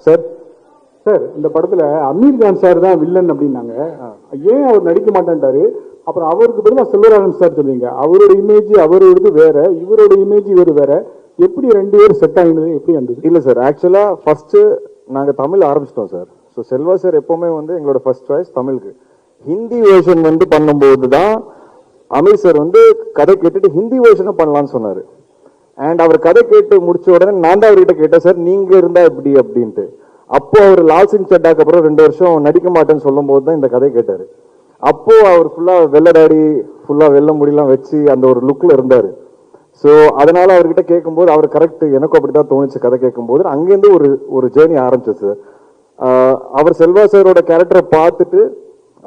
Sir sir இந்த படத்துல Amir Khan sir தான் வில்லன் அப்படின்னாங்க. ஏன் அவர் நடிக்க மாட்டேன்ட்டாரு? அப்புறம் அவருக்கு பதிலாக செல்வராகவன் சார் சொல்றீங்க. அவரோட இமேஜ் அவரோடது வேற, இவரோட இமேஜ் இவர் வேற. எப்படி ரெண்டு பேரும் செட் ஆகினது? எப்படி வந்தது? இல்ல சார், ஆக்சுவலா ஃபர்ஸ்ட் நாங்க தமிழ் ஆரம்பிச்சிட்டோம் சார். ஸோ செல்வா சார் எப்பவுமே வந்து எங்களோட ஃபர்ஸ்ட் சாய்ஸ் தமிழுக்கு. ஹிந்தி வேர்ஷன் வந்து பண்ணும்போது தான் அமீர் சார் வந்து கதை கேட்டுட்டு ஹிந்தி வேர்ஷனும் பண்ணலாம்னு சொன்னாரு. அண்ட் அவர் கதை கேட்டு முடிச்ச உடனே நான் தான் அவர்கிட்ட கேட்டேன், சார் நீங்க இருந்தா எப்படி அப்படின்ட்டு. அப்போ அவர் லால் சிங் சட்டாக்கு அப்புறம் 2 வருஷம் நடிக்க மாட்டேன்னு சொல்லும் போது தான் இந்த கதை கேட்டாரு. அப்போ அவர் ஃபுல்லா வெள்ளடாடி, ஃபுல்லா வெள்ள முடியெல்லாம் வச்சு அந்த ஒரு லுக்ல இருந்தாரு. ஸோ அதனால அவர்கிட்ட கேட்கும்போது அவர் கரெக்ட், எனக்கும் அப்படிதான் தோணுச்சு. கதை கேட்கும்போது அங்கேருந்து ஒரு ஜேர்னி ஆரம்பிச்சிச்சு. அவர் செல்வா சாரோட கேரக்டரை பார்த்துட்டு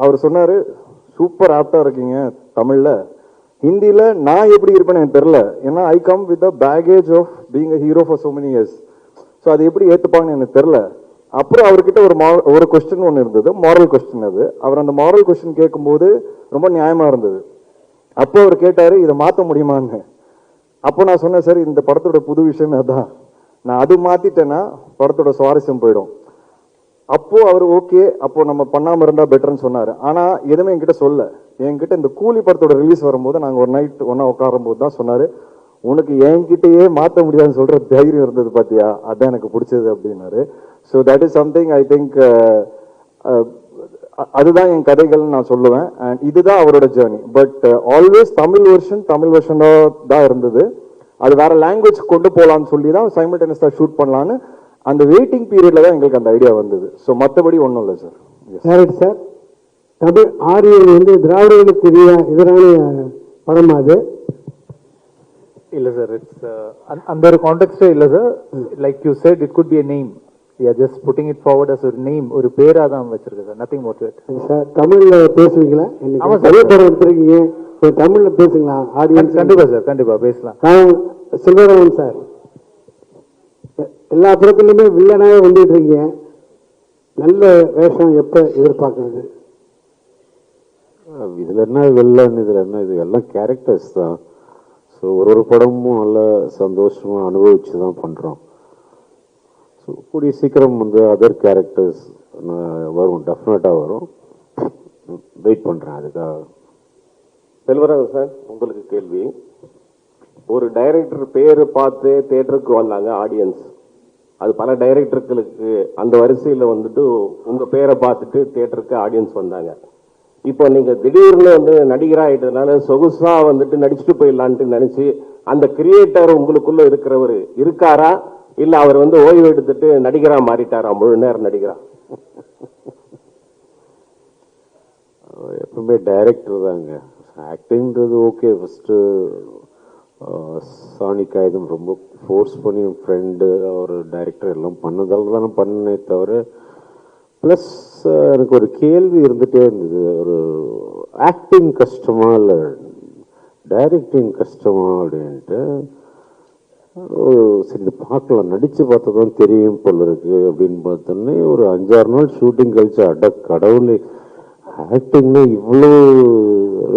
அவர் சொன்னாரு, சூப்பர் ஆப்டா இருக்கீங்க தமிழ்ல, ஹிந்தியில நான் எப்படி இருப்பேன்னு எனக்கு தெரியல. ஏன்னா I come with baggage of being a hero for so many years. So அது எப்படி ஏத்துப்பாங்கன்னு எனக்கு தெரியல. அப்புறம் அவர்கிட்ட ஒரு கொஸ்டின் ஒன்று இருந்தது, மாரல் கொஸ்டின். அது அவர் அந்த மாரல் கொஸ்டின் கேட்கும்போது ரொம்ப நியாயமா இருந்தது. அப்போ அவர் கேட்டாரு, இதை மாற்ற முடியுமான்னு. அப்போ நான் சொன்னேன், சார் இந்த படத்தோட புது விஷயமே அதான், நான் அது மாத்திட்டேன்னா படத்தோட சுவாரஸ்யம் போயிடும். அப்போ அவர் ஓகே, அப்போ நம்ம பண்ணாம இருந்தா பெட்டர்னு சொன்னாரு. ஆனா எதுவுமே என்கிட்ட சொல்ல. என்கிட்ட இந்த கூலி படத்தோட ரிலீஸ் வரும்போது நாங்க ஒரு நைட் ஒன்னா உட்காரும் போது தான் சொன்னாரு, உனக்கு என்கிட்டயே மாற்ற முடியாதுன்னு சொல்ற தைரியம் இருந்தது பாத்தியா, அதான் எனக்கு பிடிச்சது அப்படின்னாரு. So that is something I think, அதுதான் என் கதைகள் நான் சொல்லுவேன். அண்ட் இதுதான் அவரோட journey. But always Tamil version தான் இருந்தது. அது வேற லாங்குவேஜ் கொண்டு போகலான்னு சொல்லி தான் சைமல்டேனியஸா ஷூட் பண்ணலான்னு அந்த வெயிட்டிங் பீரியட்ல தான் எங்களுக்கு அந்த ஐடியா வந்தது. ஸோ மற்றபடி ஒன்றும் இல்லை சார். சார் தமிழ் ஆரியன் வந்து திராவிடர்களுக்கு எதிரான படம் அது இல்ல சார், இட்ஸ் அந்த ஒரு கான்டெக்ஸ்டே இல்ல sir. Like you said, it could be a name. We are just putting it forward as a name, ஒரு பேரா தான் வச்சிருக்கு sir, nothing more to it. Sir தமிழ்ல பேசுவீங்களா? ஆமா சார், படம் எடுத்துருக்கீங்க, தமிழ்ல பேசுங்களா? ஆடியன்ஸ் கண்டிப்பா சார், கண்டிப்பா பேசலாம். செல்வராகவன் சார், எல்லா படத்துலயுமே வில்லனாவே வந்துட்டு இருக்கீங்க, நல்ல வேஷம் எப்ப எதிர்பார்க்கறது? இதுல என்ன வில்லன், இதுல என்ன, இது எல்லாம் கேரக்டர்ஸ் தான். ஸோ ஒரு படமும் நல்ல சந்தோஷமா அனுபவிச்சு தான் பண்றோம். ஸோ கூடிய சீக்கிரம் வந்து அதர் கேரக்டர்ஸ் வரும், டெஃபினட்டா வரும். வெயிட் பண்றேன் அதுக்காக. செல்வராகவன் சார், உங்களுக்கு கேள்வி. ஒரு டைரக்டர் பேரு பார்த்து தியேட்டருக்கு வந்தாங்க ஆடியன்ஸ். அது பல டைரக்டர்களுக்கு அந்த வரிசையில் வந்துட்டு உங்க பேரை பார்த்துட்டு தியேட்டருக்கு ஆடியன்ஸ் வந்தாங்க. இப்போ நீங்க திடீர்னு வந்து நடிகராயிட்டதுனால சொகுசா வந்துட்டு நடிச்சுட்டு போயிடலான்ட்டு நினைச்சு அந்த கிரியேட்டர் உங்களுக்குள்ள இருக்கிறவர் இருக்காரா, இல்ல அவர் வந்து ஓய்வு எடுத்துட்டு நடிகரா மாறிட்டாரா, முழு நேரம் நடிகரா? எப்பவுமே டைரக்டர் தாங்க. ஆக்டிங்கிறது ஓகே. ஃபர்ஸ்ட் சாணி காகிதம் ரொம்ப ஃபோர்ஸ் பண்ணி என் ஃப்ரெண்டு ஒரு டைரக்டர் எல்லாம் பண்ணதால தானே பண்ணே தவிர, ப்ளஸ் எனக்கு ஒரு கேள்வி இருந்துகிட்டே இருந்தது, ஒரு ஆக்டிங் கஷ்டமா இல்லை டைரக்டிங் கஷ்டமா அப்படின்ட்டு. சரி இது பார்க்கலாம், நடித்து பார்த்தா தான் தெரியும் போல இருக்கு அப்படின்னு பார்த்தோன்னே ஒரு 5-6 நாள் ஷூட்டிங் கழிச்சு, அட கடவுளே, ஆக்டிங்னா இவ்வளோ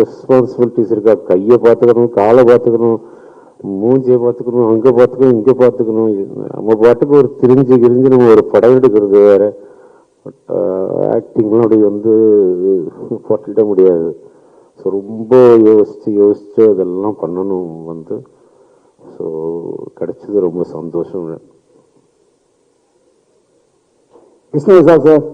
ரெஸ்பான்சிபிலிட்டிஸ் இருக்கா? கையை பார்த்துக்கணும், காலை பார்த்துக்கணும், மூஞ்சியை பார்த்துக்கணும், அங்கே பார்த்துக்கணும், இங்கே பார்த்துக்கணும். நம்ம பாட்டுக்கு ஒரு கிரிஞ்சு நம்ம ஒரு படம் எடுக்கிறது வேற. பட் ஆக்டிங்லாம் அப்படி வந்து போட்டிட முடியாது. ஸோ ரொம்ப யோசிச்சு அதெல்லாம் பண்ணணும் வந்து. ஸோ கிடைச்சது ரொம்ப சந்தோஷம். கிருஷ்ணசார் சார்,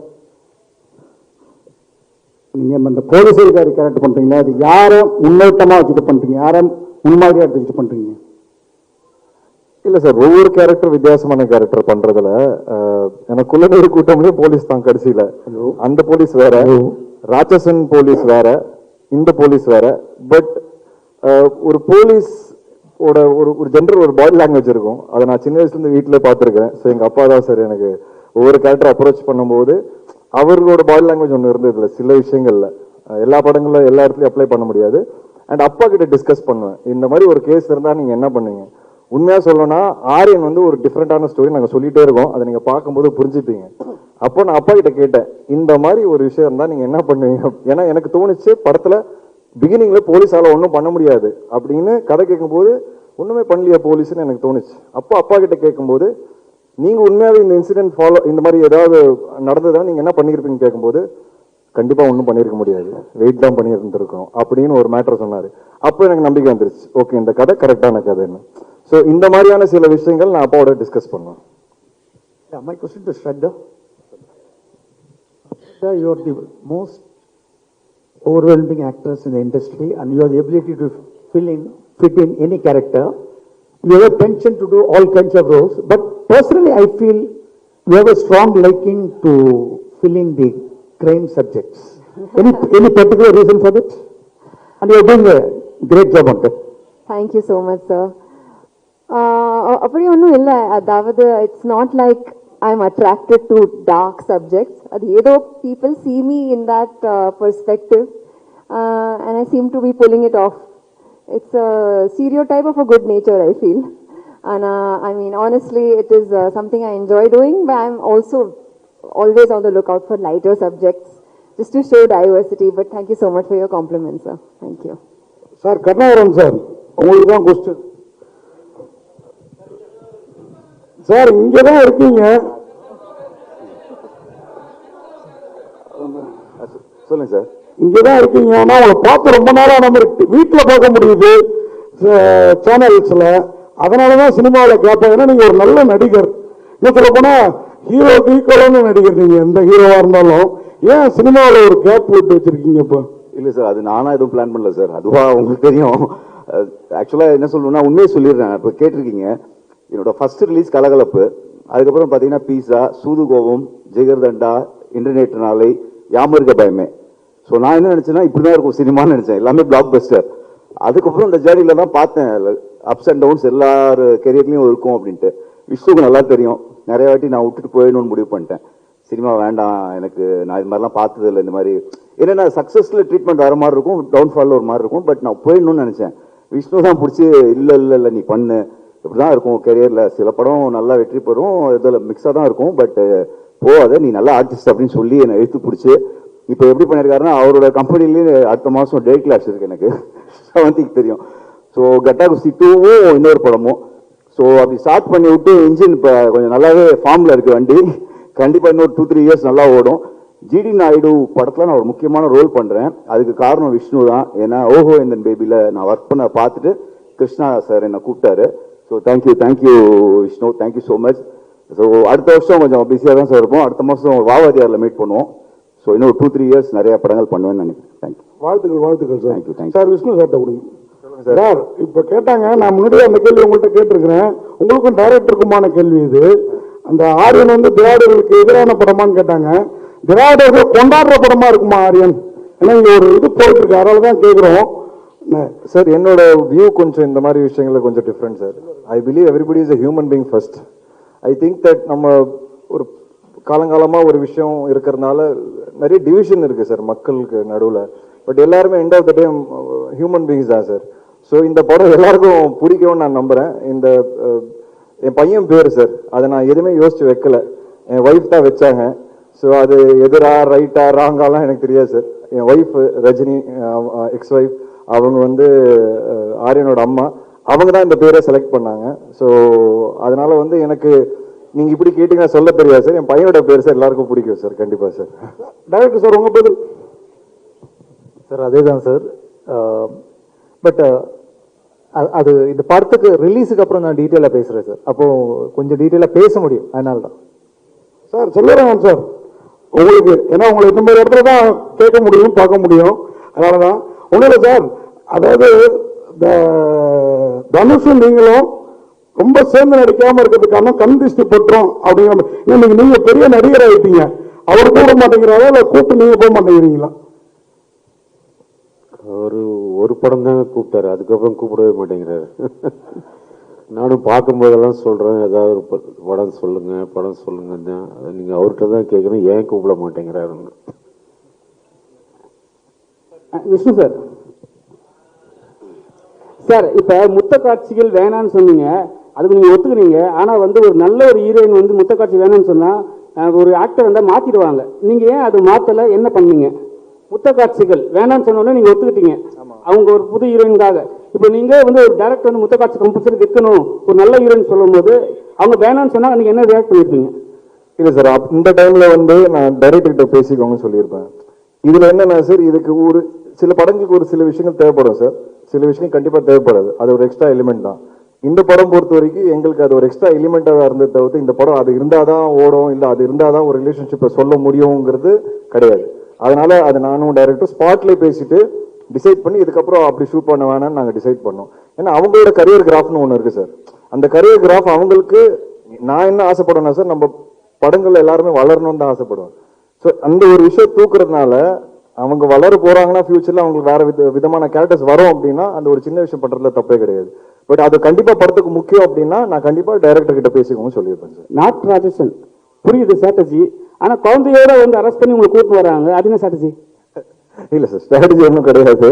நீங்க அந்த போலீஸ்காரி கேரக்டர் பண்றீங்களா, அது யாரை முன்னோட்டமா வச்சுட்டு பண்றீங்க, யாரை முன்மாதிரியா எடுத்துக்கிட்டு பண்றீங்க? இல்ல சார், ஒவ்வொரு கேரக்டர் வித்தியாசமான கேரக்டர் பண்றதுல எனக்குள்ள ஒரு கூட்டம்லயே போலீஸ் தான் கடைசியில. அந்த போலீஸ் வேற, ராட்சசன் போலீஸ் வேற, இந்த போலீஸ் வேற. பட் ஒரு போலீஸ் ஒரு ஜென்ரல் ஒரு பாடி லாங்குவேஜ் இருக்கும். அதை நான் சின்ன வயசுல இருந்து வீட்டுல பாத்துருக்கேன். ஸோ எங்க அப்பா தான் சார் எனக்கு ஒவ்வொரு கேரக்டர் அப்ரோச் பண்ணும்போது அவர்களோட பாடி லாங்குவேஜ் ஒன்று இருந்தது இல்லை சில விஷயங்கள்ல. எல்லா படங்கள்ல எல்லா இடத்துலயும் அப்ளை பண்ண முடியாது. அண்ட் அப்பா கிட்ட டிஸ்கஸ் பண்ணுவேன், இந்த மாதிரி ஒரு கேஸ் இருந்தா நீங்க என்ன பண்ணுவீங்க. உண்மையா சொல்லணும்னா ஆரியன் வந்து ஒரு டிஃப்ரெண்டான ஸ்டோரி நாங்க சொல்லிட்டே இருக்கோம், அதை நீங்க பார்க்கும்போது புரிஞ்சுப்பீங்க. அப்போ நான் அப்பா கிட்ட கேட்டேன், இந்த மாதிரி ஒரு விஷயம் இருந்தா நீங்க என்ன பண்ணுவீங்க. ஏன்னா எனக்கு தோணுச்சு படத்துல பிகினிங்ல போலீஸால ஒன்றும் பண்ண முடியாது அப்படின்னு கதை கேட்கும்போது ஒண்ணுமே பண்ணலையா போலீஸ்ன்னு எனக்கு தோணுச்சு. அப்போ அப்பா கிட்ட கேட்கும்போது நீங்க உண்மையாவே இந்த இன்சிடென்ட் ஃபாலோ இந்த மாதிரி ஏதாவது நடந்ததா நீங்க என்ன பண்ணிருப்பீங்கன்னு கேட்கும்போது கண்டிப்பா ஒன்றும் பண்ணிருக்க முடியாது, வெயிட் தான் பண்ணியிருந்திருக்கோம் அப்படின்னு ஒரு மேட்டர் சொன்னாரு. அப்போ எனக்கு நம்பிக்கை வந்துருச்சு, ஓகே இந்த கதை கரெக்டான கதைன்னு. ஸோ இந்த மாதிரியான சில விஷயங்கள் நான் அப்பாவோட டிஸ்கஸ் பண்ணுவேன். My question to Shraddha. Shraddha, you are the most overwhelming actress in the industry and you have the ability to fit in any character. You have a penchant to do all kinds of roles, but personally I feel you have a strong liking to fill in the crime subjects. Any particular reason for that? And you are doing a great job on that. Thank you so much, sir. அப்படி ஒன்றும் இல்லை, அதாவது it's not like I am attracted to dark subjects. அது ஏதோ people see me in that perspective and I seem to be pulling it off. It's a stereotype of a good nature, I feel. And I mean, honestly, it is something I enjoy doing, but I'm also always on the lookout for lighter subjects just to show diversity. But thank you so much for your compliments, sir. Thank you. Sir Karunakaran sir, உங்களுக்கு தான் question. Sir இங்க தான் இருக்கீங்க, சொல்லுங்க sir. இங்கதான் இருக்கீங்க, ஆனா உங்களை பார்த்து ரொம்ப நேரம் நம்ம வீட்டுல பார்க்க முடியுது சேனல்ஸ்ல. அதனாலதான் சினிமாவில் கேட்பேன். ஏன்னா நீங்க ஒரு நல்ல நடிகர், இன்னும் சொல்ல போனா ஹீரோக்கு ஈக்குவலான நடிகர் நீங்க, எந்த ஹீரோவா இருந்தாலும். ஏன் சினிமாவில் ஒரு கேப் விட்டு வச்சிருக்கீங்க இப்போ? இல்ல சார், அது நானா எதுவும் பிளான் பண்ணல சார், அதுவா உங்களுக்கு தெரியும். ஆக்சுவலா என்ன சொல்லணும்னா உண்மையை சொல்லிடுறேன். இப்ப கேட்டிருக்கீங்க, என்னோட ஃபர்ஸ்ட் ரிலீஸ் கலகலப்பு, அதுக்கப்புறம் பாத்தீங்கன்னா பீஸா, சூதுகோவம், ஜிகர்தண்டா, இன்டர்நெட் நாளை, யாமருக்க பயமே. ஸோ நான் என்ன நினைச்சேன்னா இப்படிதான் இருக்கும் சினிமான்னு நினைச்சேன், எல்லாமே பிளாக் பஸ்டர். அதுக்கப்புறம் இந்த ஜேர்னில தான் பார்த்தேன் அப்ஸ் அண்ட் டவுன்ஸ் எல்லார் கெரியர்லயும் இருக்கும் அப்படின்ட்டு. விஷ்ணுக்கு நல்லா தெரியும், நிறைய வாட்டி நான் விட்டுட்டு போயிடணும்னு முடிவு பண்ணிட்டேன். சினிமா வேண்டாம் எனக்கு, நான் இது மாதிரிலாம் பார்த்தது இல்லை. இந்த மாதிரி என்னன்னா சக்சஸ்ல ட்ரீட்மெண்ட் வர மாதிரி இருக்கும், டவுன்ஃபால் ஒரு மாதிரி இருக்கும். பட் நான் போயிடணும்னு நினைச்சேன். விஷ்ணு தான் பிடிச்சி இல்ல நீ பண்ணு, இப்படிதான் இருக்கும் கெரியர்ல, சில படம் நல்லா வெற்றி பெறும், இதில் மிக்ஸா தான் இருக்கும், பட் போகாத, நீ நல்ல ஆர்டிஸ்ட் அப்படின்னு சொல்லி என்னை எழுத்து பிடிச்சி இப்போ எப்படி பண்ணியிருக்காருன்னா அவரோட கம்பெனிலேயே அடுத்த மாதம் டே கிளாஸ் இருக்கு எனக்கு, 7th தெரியும். ஸோ கட்டா குஸ்தி 2வும் இன்னொரு படமும். ஸோ அப்படி ஸ்டார்ட் பண்ணி விட்டு இன்ஜின் இப்போ கொஞ்சம் நல்லாவே ஃபார்ம்ல இருக்கு வண்டி. கண்டிப்பா இன்னொரு 2-3 இயர்ஸ் நல்லா ஓடும். ஜிடி நாயுடு படத்துல நான் ஒரு முக்கியமான ரோல் பண்றேன். அதுக்கு காரணம் விஷ்ணு தான். ஏன்னா ஓஹோ இந்த பேபில நான் ஒர்க் பண்ண பார்த்துட்டு கிருஷ்ணா சார் என்னை கூப்பிட்டாரு. So thank you Vishnu, thank you so much. So அடுத்த வருஷம் கொஞ்சம் பிஸியாக தான் சார் இருப்போம். அடுத்த மாதம் வாவாதியாரில் மீட் பண்ணுவோம். ஸோ இன்னும் 2-3 இயர்ஸ் நிறைய படங்கள் பண்ணுவேன்னு நினைக்கிறேன். தேங்க்யூ. வாழ்த்துக்கள் சார். தேங்க்யூ. சார் விஷ்ணு சார்ட்ட கொடுங்க சார். இப்ப கேட்டாங்க, நான் முன்னாடியே அந்த கேள்வி உங்கள்கிட்ட கேட்டிருக்கிறேன், உங்களுக்கும் டைரக்டருக்குமான கேள்வி இது. அந்த ஆரியன் வந்து திராவிடர்களுக்கு எதிரான படமான்னு கேட்டாங்க. திராவிடர்கள் கொண்டாடுற படமா இருக்குமா ஆரியன்? ஏன்னா இங்க ஒரு இது போயிட்டு இருக்கு, அதனாலதான் கேட்கிறோம் சார். என்னோட வியூ கொஞ்சம் இந்த மாதிரி விஷயங்கள கொஞ்சம் different sir. I believe everybody is a human being first. I think that நம்ம ஒரு காலங்காலமா ஒரு விஷயம் இருக்கிறதுனால நிறைய டிவிஷன் இருக்கு சார் மக்களுக்கு நடுவில். பட் எல்லாருமே end of the day human beings தான் சார். ஸோ இந்த படம் எல்லாருக்கும் பிடிக்கும்னு நான் நம்புறேன். இந்த என் பையன் பேர் சார், அதை நான் எதுவுமே யோசிச்சு வைக்கல, என் ஒய்ஃப் தான் வச்சாங்க. ஸோ அது எதிரா ரைட்டா ராங்காலாம் எனக்கு தெரியாது சார். என் ஒய்ஃப் ரஜினி, எக்ஸ் ஒய்ஃப், அவங்க வந்து ஆரியனோட அம்மா, அவங்க தான் இந்த பேரை செலக்ட் பண்ணாங்க. ஸோ அதனால வந்து எனக்கு நீங்க இப்படி கேட்டீங்கன்னா சொல்ல தெரியாது சார். என் பையனோட பேர் சார் எல்லாருக்கும் பிடிக்கும் சார். கண்டிப்பா சார். டைரக்டர் சார் உங்க பதில் சார்? அதே தான் சார். பட் அது இந்த படத்துக்கு ரிலீஸுக்கு அப்புறம் நான் டீட்டெயிலாக பேசுறேன் சார். அப்போ கொஞ்சம் டீட்டெயிலாக பேச முடியும், அதனால தான் சார் சொல்லுறேன் சார் உங்களுக்கு. ஏன்னா உங்களை இந்த மாதிரி இடத்துல தான் கேட்க முடியும், பார்க்க முடியும், அதனாலதான் ஒண்ணுல சார். அதாவது தனுஷும் நீங்களும் ரொம்ப சேர்ந்து நடிக்காம இருக்கிறதுக்கான கண் திருஷ்டி பற்றோம் அப்படிங்கிற. நீங்க பெரிய நடிகர் ஆயிட்டீங்க, அவர் கூட மாட்டேங்கிறாரா இல்ல கூப்பிட்டு நீங்க போக மாட்டேங்கிறீங்களா? ஒரு படம் தாங்க கூப்பிட்டாரு, அதுக்கப்புறம் கூப்பிடவே மாட்டேங்கிறாரு. நானும் பார்க்கும்போதெல்லாம் சொல்றேன், ஏதாவது ஒரு படம் சொல்லுங்க தான். நீங்க அவர்கிட்ட தான் கேட்கணும், ஏன் கூப்பிட மாட்டேங்கிறாருன்னு. விஷ்ணு சார், சார் இப்ப முத்த காட்சிகள் வேணான்னு சொன்னீங்க, அதுக்கு நீங்க ஒத்துக்கிறீங்க. ஆனா வந்து ஒரு நல்ல ஒரு ஹீரோயின் வந்து முத்த காட்சி வேணும்னு சொன்னா ஒரு ஆக்டர் வந்தா மாத்திடுவாங்க. நீங்க ஏன் அது மாத்தல, என்ன பண்ணீங்க? முத்த காட்சிகள் வேணாம்னு சொன்னோன்னே நீங்க ஒத்துக்கிட்டீங்க அவங்க ஒரு புது ஹீரோயின்காக. இப்போ நீங்க வந்து ஒரு டேரக்டர் வந்து முத்த காட்சி கம்பல்சரி வைக்கணும் ஒரு நல்ல ஹீரோயின் சொல்லும் போது அவங்க வேணாம்னு சொன்னா நீங்க என்ன ரியாக்ட் பண்ணிருப்பீங்க? இல்ல சார், இந்த டைம்ல வந்து நான் டைரக்டர் கிட்ட பேசிக்கோங்கன்னு சொல்லியிருப்பேன். இதுல என்னன்னா சார், இதுக்கு ஒரு சில படங்களுக்கு ஒரு சில விஷயங்கள் தேவைப்படும் சார், சில விஷயங்கள் கண்டிப்பா தேவைப்படாது. அது ஒரு எக்ஸ்ட்ரா எலிமெண்ட் தான். இந்த படம் பொறுத்த வரைக்கும் எங்களுக்கு அது ஒரு எக்ஸ்ட்ரா எலிமெண்டா தான் இருந்தது தவிர்த்து இந்த படம் அது இருந்தாதான் ஓடும், இல்ல அது இருந்தாதான் ஒரு ரிலேஷன்ஷிப்பை சொல்ல முடியுங்கிறது கிடையாது. அதனால அது நானும் டைரக்டர் ஸ்பாட்ல பேசிட்டு டிசைட் பண்ணி இதுக்கப்புறம் அப்படி ஷூட் பண்ண வேணாம்னு நாங்க டிசைட் பண்ணோம். ஏன்னா அவங்களோட கரியர் கிராஃப்னு ஒன்று இருக்கு சார். அந்த கரியர் கிராஃப் அவங்களுக்கு நான் என்ன ஆசைப்படுவேன்னா சார், நம்ம படங்கள் எல்லாருமே வளரணும்னு தான் ஆசைப்படுவேன். ஸோ அந்த ஒரு விஷயம் தூக்குறதுனால அவங்க வளர போறாங்கன்னா ஃபியூச்சர்ல அவங்களுக்கு வேற விதமான கேரக்டர்ஸ் வரும் அப்படின்னா அந்த ஒரு சின்ன விஷயம் பண்றதுல தப்பே கிடையாது. பட் அது கண்டிப்பா படத்துக்கு முக்கியம் அப்படின்னா நான் கண்டிப்பா டைரக்டர் கிட்ட பேசிக்கோங்க சொல்லியிருப்பேன் சார். நாட் ராஜேஷன் புரியுது ஸ்ட்ராட்டஜி. ஆனா குழந்தையோட வந்து அரெஸ்ட் பண்ணி உங்களுக்கு கூட்டு வராங்க, அது என்ன ஸ்ட்ராட்டஜி? இல்ல சார், ஸ்ட்ராட்டஜி ஒன்றும் கிடையாது.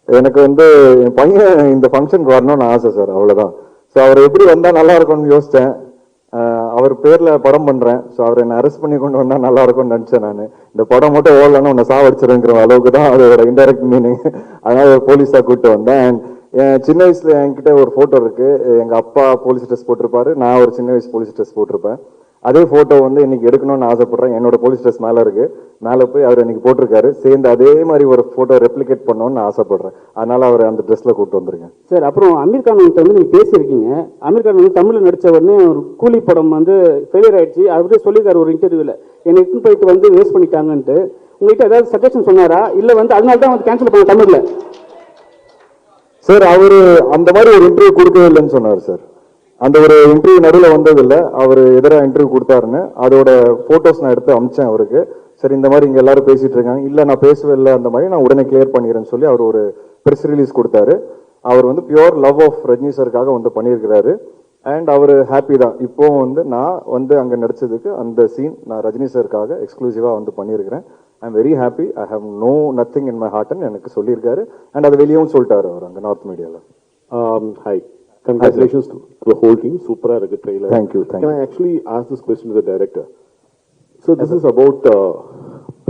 எனக்கு வந்து என் பையன் இந்த ஃபங்க்ஷனுக்கு வரணும்னு ஆசை சார், அவ்வளவுதான். ஸோ அவர் எப்படி வந்தா நல்லா இருக்கும்னு யோசிச்சேன். அவர் பேர்ல படம் பண்றேன். ஸோ அவர் என்ன அரெஸ்ட் பண்ணி கொண்டு வந்தா நல்லா இருக்கும்னு நினைச்சேன். நான் இந்த படம் மட்டும் ஓடலன்னு உன்னை சாவடிச்சிருங்கிற அளவுக்கு தான் அதோட இன்டைரக்ட் மீனிங். அதனால ஒரு போலீஸா கூப்பிட்டு வந்தேன். அண்ட் சின்ன வயசுல என்கிட்ட ஒரு போட்டோ இருக்கு. எங்க அப்பா போலீஸ் ட்ரெஸ் போட்டிருப்பாரு, நான் ஒரு சின்ன வயசு போலீஸ் ட்ரெஸ் போட்டிருப்பேன். அதே போட்டோ வந்து இன்னைக்கு எடுக்கணும்னு ஆசைப்படுறேன். என்னோட போலீஸ் ட்ரெஸ் மேல இருக்கு, மேல போய் அவர் இன்னைக்கு போட்டிருக்காரு. சேர்ந்து அதே மாதிரி ஒரு போட்டோ ரெப்ளிகேட் பண்ணணும்னு ஆசைப்படுறேன். அதனால அவர் அந்த ட்ரெஸ்ல கூப்பிட்டு வந்திருக்கேன் சார். அப்புறம் அமீர் கான் வந்து நீங்க பேசியிருக்கீங்க. அமீர் கான் வந்து தமிழ்ல நடிச்ச உடனே ஒரு கூலி படம் வந்து ஃபெயிலியர் ஆயிடுச்சு. அவரே சொல்லியிருக்காரு ஒரு இன்டர்வியூல, என்னை இட்டு போயிட்டு வந்து வேஸ்ட் பண்ணிட்டாங்கன்ட்டு. உங்ககிட்ட ஏதாவது சஜஷன் சொன்னாரா, இல்ல வந்து அதனால தான் வந்து கேன்சல் பண்ண தமிழ்ல? சார் அவரு அந்த மாதிரி ஒரு இன்டர்வியூ கொடுக்கவே இல்லைன்னு சொன்னார் சார். அந்த ஒரு இன்டர்வியூ நடுவில் வந்தது இல்லை. அவர் எதிராக இன்டர்வியூ கொடுத்தாருன்னு அதோட போட்டோஸ் நான் எடுத்து அமிச்சேன் அவருக்கு. சரி இந்த மாதிரி இங்க எல்லாரும் பேசிட்டு இருக்காங்க, இல்ல நான் பேசவே இல்லை, அந்த மாதிரி நான் உடனே கிளியர் பண்ணிடுறேன்னு சொல்லி அவர் ஒரு பிரஸ் ரிலீஸ் கொடுத்தாரு. அவர் வந்து பியூர் லவ் ஆஃப் ரஜினி சாருக்காக வந்து பண்ணியிருக்கிறாரு. அண்ட் அவர் ஹாப்பி தான். இப்போ வந்து நான் வந்து அங்க நடிச்சதுக்கு அந்த சீன் நான் ரஜினி சாருக்காக எக்ஸ்க்ளூசிவா வந்து பண்ணியிருக்கிறேன். I am very happy. I have no nothing in my ஹார்ட்னு எனக்கு சொல்லியிருக்காரு. அண்ட் அது வெளியவும் சொல்லிட்டாரு அவர் அங்க நார்த் மீடியால. Hi. Congratulations to the whole team. Super a trailer. Thank you. Can I actually ask this question to the director? So this is about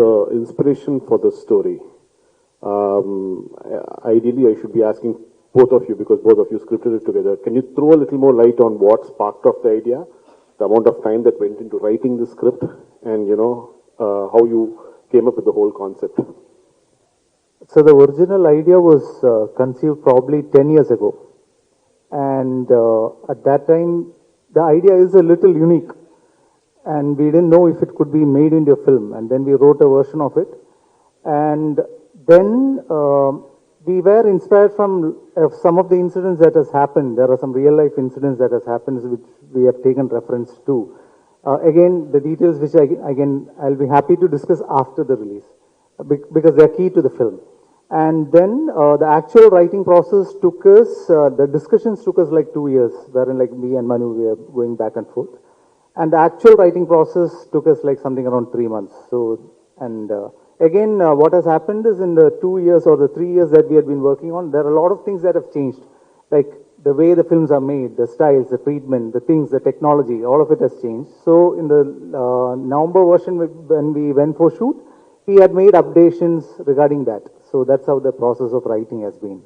the inspiration for the story. Ideally, I should be asking both of you because both of you scripted it together. Can you throw a little more light on what sparked off the idea, the amount of time that went into writing the script, and how you came up with the whole concept? So the original idea was conceived probably 10 years ago. And at that time, the idea is a little unique. And we didn't know if it could be made into a film. And then we wrote a version of it. And then we were inspired from some of the incidents that has happened. There are some real life incidents that has happened which we have taken reference to. Again, the details which I'll be happy to discuss after the release because they are key to the film. And then the actual writing process took us, the discussions took us like 2 years, wherein like me and Manu, we are going back and forth. And the actual writing process took us like something around 3 months. So, and again, what has happened is in the 2 years or the 3 years that we had been working on, there are a lot of things that have changed. Like the way the films are made, the styles, the treatment, the things, the technology, all of it has changed. So in the November version, when we went for shoot, we had made updations regarding that. So that's how the process of writing has been.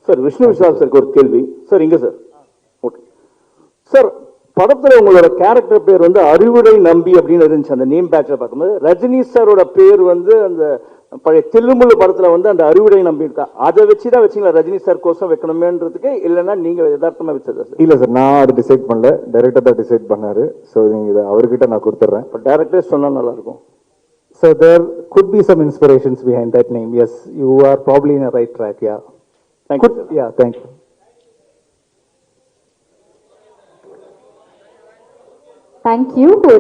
Sir Vishnu Vishal sir ஒரு கேள்வி sir. இங்க sir, okay sir, படத்துல உங்களோட character பேர் வந்து அறிவுடை நம்பி அப்படின்னு இருந்துச்சு. அந்த நேம் பேட்ச்ல பார்க்கும்போது ரஜினி சாரோட பேர் வந்து அந்த பழைய தில்லுமுள்ளு படத்துல வந்து அந்த அறிவுடை நம்பி இருக்கா, அதை வச்சுதான் வச்சீங்களா ரஜினி சார் கோசம் வைக்கணுமேன்றதுக்கு, இல்லைன்னா நீங்க யதார்த்தமா வச்சதா சார்? இல்ல சார், நான் அது டிசைட் பண்ணல, டைரக்டர் தான் டிசைட் பண்ணாரு. ஸோ நீங்க இதை அவர்கிட்ட நான் கொடுத்துட்றேன். டைரக்டரே சொன்னா நல்லா இருக்கும். So there could be some inspirations behind that name. Yes, you are probably in a right track. Yeah. Thank you. Yeah, thank you. Thank you for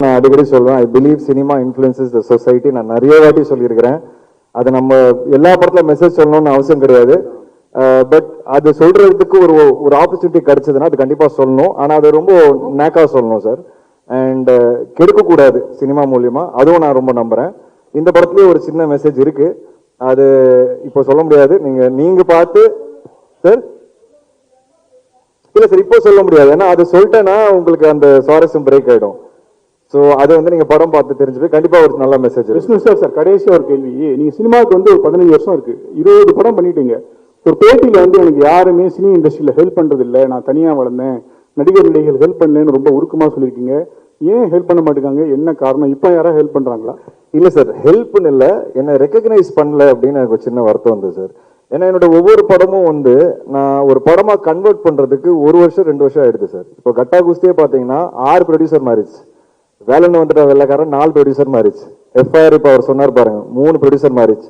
நான் அடிக்கடி சொல்றேன், I believe cinema influences the society. நான் நிறைய வாட்டி சொல்லியிருக்கிறேன். அது நம்ம எல்லா படத்துல மெசேஜ் சொல்லணும்னு அவசியம் கிடையாது. பட் அது சொல்றதுக்கு ஒரு ஆப்பர்ச்சுனிட்டி கிடைச்சதுன்னா அது கண்டிப்பா சொல்லணும். ஆனா அது ரொம்ப நேக்கா சொல்லணும் சார். அண்ட் கெடுக்க கூடாது சினிமா மூலியமா, அதுவும் நான் ரொம்ப நம்புறேன். இந்த படத்துலயே ஒரு சின்ன மெசேஜ் இருக்கு, அது இப்போ சொல்ல முடியாது. நீங்க பார்த்து சார், இல்ல சார் இப்போ சொல்ல முடியாது, ஏன்னா அது சொல்லிட்டேன்னா உங்களுக்கு அந்த சுவாரஸ்யம் பிரேக் ஆயிடும். ஸோ அது வந்து நீங்க படம் பார்த்து தெரிஞ்சுப்போய் கண்டிப்பா ஒரு நல்ல மெசேஜ் இருக்கு. விஷ்ணு சார் கடைசியா ஒரு கேள்வி. நீங்க சினிமாவுக்கு வந்து ஒரு 15 வருஷம் இருக்கு, 20 படம் பண்ணிட்டீங்க. ஒரு பேட்டியில வந்து எனக்கு யாருமே சினி இண்டஸ்ட்ரியில ஹெல்ப் பண்றது இல்லை, நான் தனியா வளர்ந்தேன், நடிகர்கள் ஹெல்ப் பண்ணலன்னு ரொம்ப உருக்கமா சொல்லியிருக்கீங்க. ஏன் ஹெல்ப் பண்ண மாட்டேங்காங்க, என்ன காரணம்? இப்ப யாராவது ஹெல்ப் பண்றாங்களா? இல்ல சார், ஹெல்ப்னு இல்ல, என்ன ரெக்கக்னைஸ் பண்ணல அப்படின்னு எனக்கு ஒரு சின்ன வருத்தம் வந்து சார். ஏன்னா என்னோட ஒவ்வொரு படமும் வந்து நான் ஒரு படமா கன்வெர்ட் பண்றதுக்கு 1 வருஷம் 2 வருஷம் ஆயிடுது சார். இப்போ கட்டா குஸ்தியே பாத்தீங்கன்னா 6 ப்ரொடியூசர் மாறிச்சு. வேலன்னு வந்துட்ட வெள்ளக்காரன் 4 ப்ரொடியூசர் மாறிச்சு. எஃப்ஐஆர் இப்ப அவர் சொன்னார் பாருங்க 3 ப்ரொடியூசர் மாறிச்சு.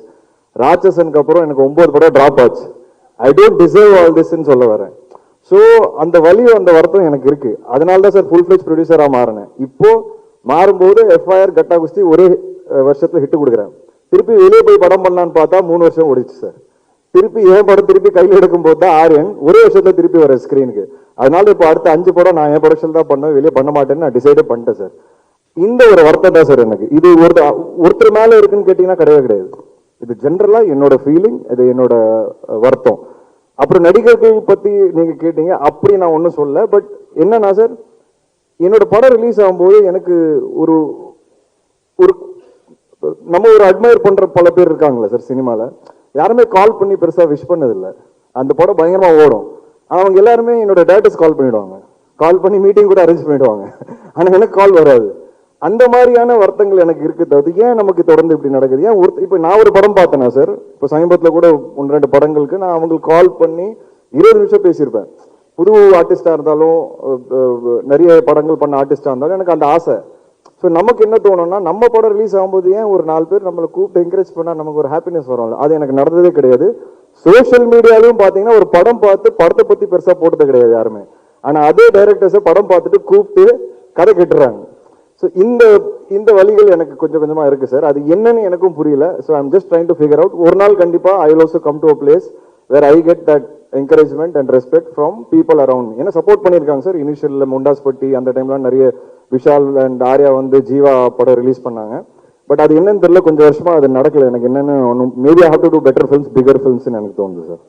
ராட்சசனுக்கு அப்புறம் எனக்கு 9 படம் டிராப் ஆச்சு. ஐ டோன்ட் டிசர்வ் ஆல் திஸ்ன்னு சொல்ல வரேன். ஸோ அந்த வலியும் அந்த வருத்தம் எனக்கு இருக்கு. அதனால தான் சார் ஃபுல் ஃபிளெஜ் ப்ரொடியூசரா மாறினேன். இப்போ மாறும்போது எஃப்ஐஆர் கட்டா குஸ்தி ஒரே வருஷத்துல ஹிட் கொடுக்குறேன். திருப்பி வெளியே போய் படம் பண்ணலான்னு பார்த்தா 3 வருஷம் ஓடிச்சு சார். திருப்பி என் படம் திருப்பி கையில் எடுக்கும் போது தான் ஆரியன் ஒரே வருஷத்துல திருப்பி வர ஸ்கிரீனுக்கு. அதனால இப்போ அடுத்த 5 படம் நான் என் ப்ரொடக்ஷன் தான் பண்ண, வெளியே பண்ண மாட்டேன்னு நான் டிசைடே பண்ணிட்டேன் சார். இந்த ஒரு வருத்தம் தான் சார் எனக்கு. இது ஒருத்தர் மேல இருக்குன்னு கேட்டீங்கன்னா கிடையாது. இது ஜென்ரலா என்னோட ஃபீலிங், இது என்னோட வருத்தம். அப்புறம் நடிகர்கள் பத்தி நீங்க கேட்டீங்க, அப்படி நான் ஒன்னும் சொல்ல. பட் என்னன்னா சார், என்னோட படம் ரிலீஸ் ஆகும்போது எனக்கு ஒரு நம்ம ஒரு அட்மையர் பண்ற பல பேர் இருக்காங்களா சார் சினிமால, யாருமே கால் பண்ணி பெருசா விஷ் பண்ணதில்லை. அந்த படம் பயங்கரமா ஓடும். அவங்க எல்லாருமே என்னோட டேரக்டர்ஸ் கால் பண்ணிடுவாங்க, கால் பண்ணி மீட்டிங் கூட அரேஞ்ச் பண்ணிடுவாங்க. ஆனா எனக்கு கால் வராது. அந்த மாதிரியான வருத்தங்கள் எனக்கு இருக்கு. தவிர ஏன் நமக்கு தொடர்ந்து இப்படி நடக்குது? ஏன் இப்ப நான் ஒரு படம் பார்த்தேனா சார், இப்ப சமீபத்துல கூட 1-2 படங்களுக்கு நான் அவங்களுக்கு கால் பண்ணி 20 நிமிஷம் பேசியிருப்பேன். புது ஆர்டிஸ்டா இருந்தாலும் நிறைய படங்கள் பண்ண ஆர்டிஸ்டா இருந்தாலும் எனக்கு அந்த ஆசை. ஸோ நமக்கு என்ன தோணும்னா, நம்ம படம் ரிலீஸ் ஆகும்போது ஏன் ஒரு 4 பேர் நம்மளை கூப்பிட்டு என்கரேஜ் பண்ணா நமக்கு ஒரு ஹாப்பினஸ் வரும்ல. அது எனக்கு நடந்ததே கிடையாது. சோஷியல் மீடியாலையும் பாத்தீங்கன்னா ஒரு படம் பார்த்து படத்தை பத்தி பெருசா போட்டது கிடையாது யாருமே. ஆனா அதே டைரக்டர்ஸை படம் பார்த்துட்டு கூப்பிட்டு கதை கேட்டுறாங்க. ஸோ இந்த வழிகள் எனக்கு கொஞ்சம் கொஞ்சமா இருக்கு சார். அது என்னன்னு எனக்கும் புரியல. So I'm just trying to figure out. ஒரு நாள் கண்டிப்பா I will also come to a place where I get that encouragement and respect from people around me. ஏன்னா சப்போர்ட் பண்ணியிருக்காங்க சார். இனிஷியல் முண்டாஸ்பட்டி அந்த டைம்ல நிறைய விஷால் அண்ட் ஆர்யா வந்து ஜீவா படம் ரிலீஸ் பண்ணாங்க. பட் அது என்னன்னு தெரியல, கொஞ்சம் வருஷமா அது நடக்கல. எனக்கு என்னன்னு ஒன்றும் maybe I have to do better films, bigger films எனக்கு தோணுது சார்.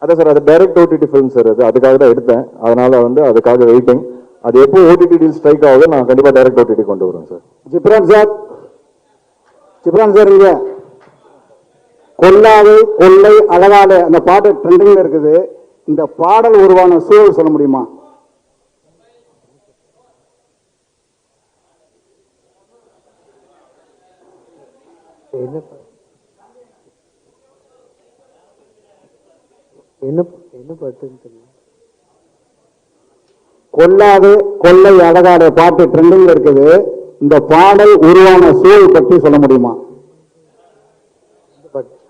அதான் சார், அது டைரக்ட் ஓடிடி ஃபிலிம் சார். அது அதுக்காக தான் எடுத்தேன். அதனால வந்து அதுக்காக வெயிட்டிங். அது எப்போ ஓடிடி டீல் ஸ்ட்ரைக் ஆகுது நான் கண்டிப்பா டைரக்ட் ஓடிடி கொண்டு வருவேன் சார். ஜிப்ரான் சார் இங்க கொல்லாது கொள்ளை அழகாத அந்த பாட்டு ட்ரெண்டிங்ல இருக்குது. இந்த பாடல் உருவான சூழல் சொல்ல முடியுமா? என்ன பாட்டுன்னு தெரியல. கொல்லாது கொள்ளை அழகாத பாட்டு ட்ரெண்டிங்ல இருக்குது. இந்த பாடல் உருவான சூழல் பற்றி சொல்ல முடியுமா?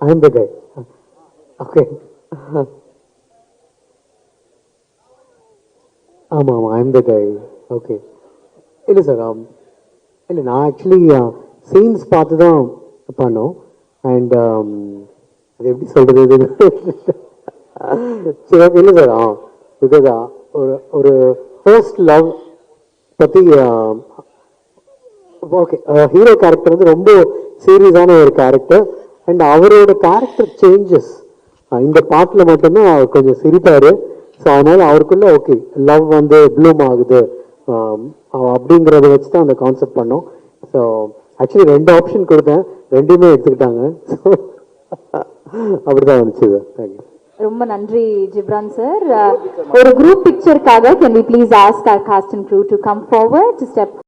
I'm the guy. Okay. ஆமா I'm the guy. Okay. இல்ல சார், இல்ல நான் ஆக்சுவலி சீன்ஸ் பார்த்து தான் பண்ணோம். அண்ட் அது எப்படி சொல்றது இது இல்ல சார், பிகாஸ் ஒரு ஃபர்ஸ்ட் லவ் பத்தி ஓகே, ஹீரோ கேரக்டர் வந்து ரொம்ப சீரியஸான ஒரு கேரக்டர். அண்ட் அவரோட கேரக்டர் சேஞ்சஸ் இந்த பாட்டுல மட்டும்தான் அவர் கொஞ்சம் சிரிப்பாரு. ஸோ அதனால அவருக்குள்ள ஓகே லவ் வந்து ப்ளூம் ஆகுது அப்படிங்கிறத வச்சு தான் அந்த கான்செப்ட் பண்ணோம். ஸோ ஆக்சுவலி 2 ஆப்ஷன் கொடுத்தேன், 2மே எடுத்துக்கிட்டாங்க. ஸோ அப்படிதான் வந்துச்சு சார். தேங்க்யூ. ரொம்ப நன்றி ஜிப்ரான் சார். ஒரு group பிக்சருக்காக can we please ask our cast and crew to come forward to step